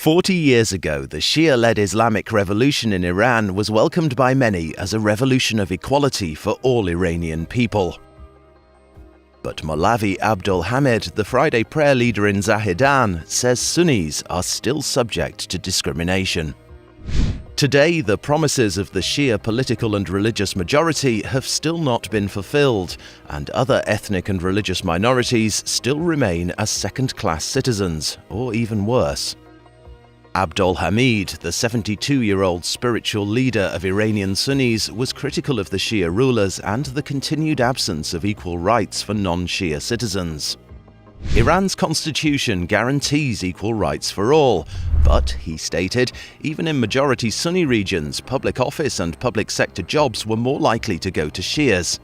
40 years ago, the Shia-led Islamic revolution in Iran was welcomed by many as a revolution of equality for all Iranian people. But Maulavi Abdul Hamid, the Friday prayer leader in Zahedan, says Sunnis are still subject to discrimination. Today, the promises of the Shia political and religious majority have still not been fulfilled, and other ethnic and religious minorities still remain as second-class citizens, or even worse. Abdul Hamid, the 72-year-old spiritual leader of Iranian Sunnis, was critical of the Shia rulers and the continued absence of equal rights for non-Shia citizens. Iran's constitution guarantees equal rights for all, but, he stated, even in majority Sunni regions, public office and public sector jobs were more likely to go to Shias.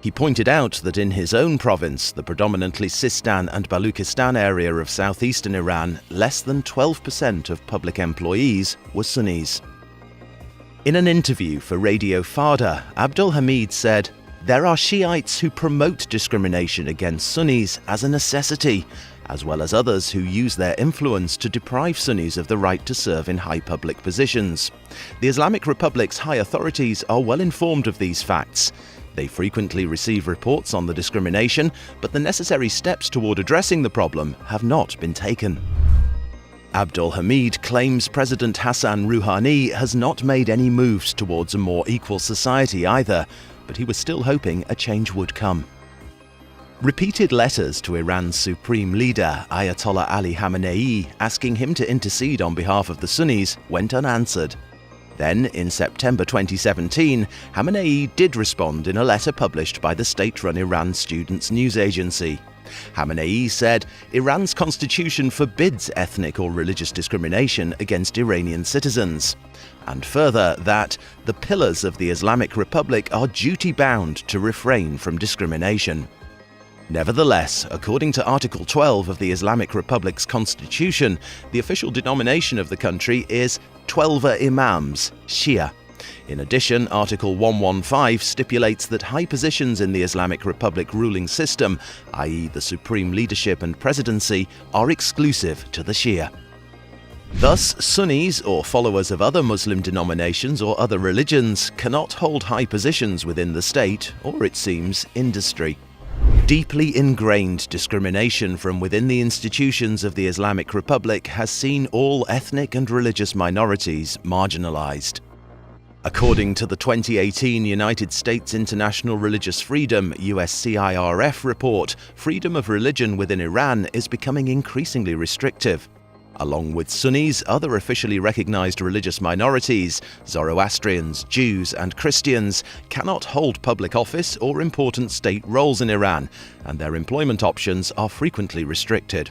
He pointed out that in his own province, the predominantly Sistan and Baluchistan area of southeastern Iran, less than 12% of public employees were Sunnis. In an interview for Radio Fada, Abdul Hamid said, "There are Shiites who promote discrimination against Sunnis as a necessity, as well as others who use their influence to deprive Sunnis of the right to serve in high public positions. The Islamic Republic's high authorities are well informed of these facts. They frequently receive reports on the discrimination, but the necessary steps toward addressing the problem have not been taken." Abdul Hamid claims President Hassan Rouhani has not made any moves towards a more equal society either, but he was still hoping a change would come. Repeated letters to Iran's supreme leader, Ayatollah Ali Khamenei, asking him to intercede on behalf of the Sunnis went unanswered. Then, in September 2017, Khamenei did respond in a letter published by the state-run Iran Students News Agency. Khamenei said Iran's constitution forbids ethnic or religious discrimination against Iranian citizens, and further that the pillars of the Islamic Republic are duty-bound to refrain from discrimination. Nevertheless, according to Article 12 of the Islamic Republic's constitution, the official denomination of the country is Twelver Imams, Shia. In addition, Article 115 stipulates that high positions in the Islamic Republic ruling system, i.e. the supreme leadership and presidency, are exclusive to the Shia. Thus, Sunnis, or followers of other Muslim denominations or other religions, cannot hold high positions within the state, or it seems, industry. Deeply ingrained discrimination from within the institutions of the Islamic Republic has seen all ethnic and religious minorities marginalized. According to the 2018 United States International Religious Freedom (USCIRF) report, freedom of religion within Iran is becoming increasingly restrictive. Along with Sunnis, other officially recognized religious minorities, Zoroastrians, Jews, and Christians, cannot hold public office or important state roles in Iran, and their employment options are frequently restricted.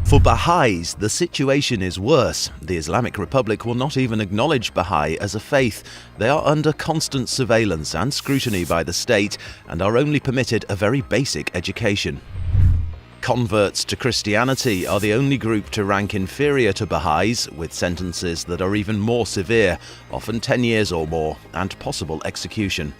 For Baha'is, the situation is worse. The Islamic Republic will not even acknowledge Baha'i as a faith. They are under constant surveillance and scrutiny by the state, and are only permitted a very basic education. Converts to Christianity are the only group to rank inferior to Baha'is, with sentences that are even more severe, often 10 years or more, and possible execution.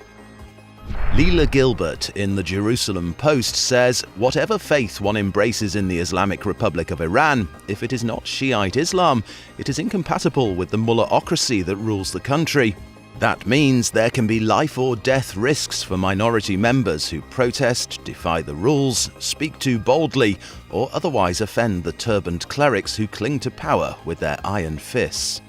Leila Gilbert in the Jerusalem Post says, "Whatever faith one embraces in the Islamic Republic of Iran, if it is not Shiite Islam, it is incompatible with the mullahocracy that rules the country. That means there can be life or death risks for minority members who protest, defy the rules, speak too boldly, or otherwise offend the turbaned clerics who cling to power with their iron fists."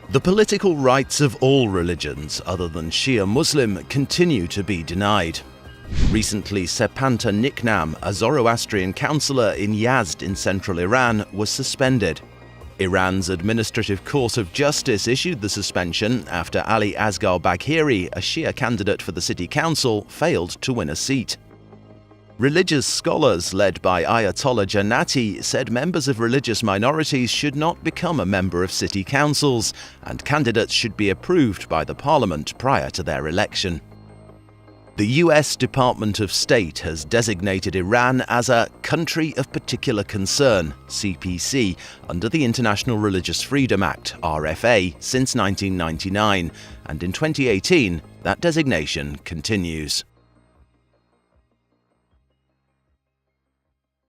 The political rights of all religions other than Shia Muslim continue to be denied. Recently, Sepanta Niknam, a Zoroastrian councillor in Yazd in central Iran, was suspended. Iran's Administrative Court of Justice issued the suspension after Ali Asghar Bagheri, a Shia candidate for the city council, failed to win a seat. Religious scholars led by Ayatollah Jannati said members of religious minorities should not become a member of city councils, and candidates should be approved by the parliament prior to their election. The US Department of State has designated Iran as a Country of Particular Concern, CPC, under the International Religious Freedom Act, RFA, since 1999, and in 2018, that designation continues.